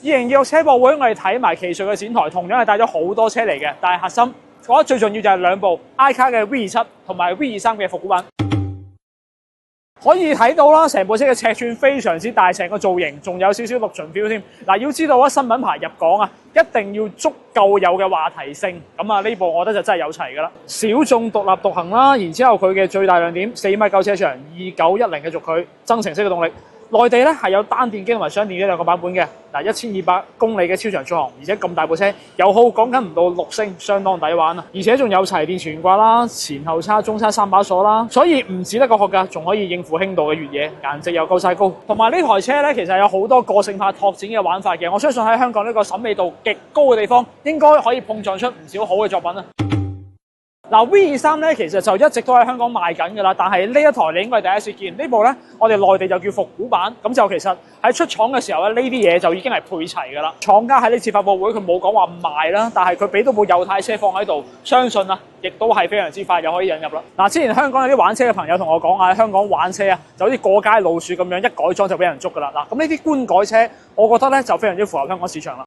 2026車博會我哋睇埋奇瑞嘅展台，同樣係帶咗好多車嚟嘅，但係核心我覺得最重要就係兩部 iCar 嘅 V27同埋 V23嘅復古版。可以睇到啦，成部車嘅尺寸非常之大，成個造型仲有少少陸巡 feel 添。嗱，要知道啊，新品牌入港啊，一定要足夠有嘅話題性。咁啊，呢部我覺得就真係有齊㗎啦。小眾獨立獨行啦，然之後佢嘅最大亮點4.9米車長，2910嘅軸距，增程式嘅動力。內地咧係有單電機同埋雙電機兩個版本嘅。嗱，1200公里嘅超長續航，而且咁大部車油耗講緊唔到6升，相當抵玩啊！而且仲有齊電懸掛啦，前後叉、中叉3把鎖啦，所以唔止得個殼㗎，仲可以應付輕度嘅越野，顏值又夠晒高。同埋呢台車咧，其實有好多個性化拓展嘅玩法嘅，我相信喺香港呢個審美度極高嘅地方，應該可以碰撞出唔少好嘅作品啊！嗱 V23咧，其實就一直都喺香港賣緊㗎啦，但係呢一台你應該係第一次見。呢部咧，我哋內地就叫復古版，咁就其實喺出廠嘅時候咧，呢啲嘢就已經係配齊㗎啦。廠家喺呢次發佈會佢冇講話賣啦，但係佢俾到部右軚車放喺度，相信啊，亦都係非常之快就可以引入啦。嗱，之前香港有啲玩車嘅朋友同我講啊，喺香港玩車啊，就好似過街老鼠咁樣，一改裝就俾人捉㗎啦。嗱，咁呢啲官改車，我覺得咧就非常之符合香港市場啦。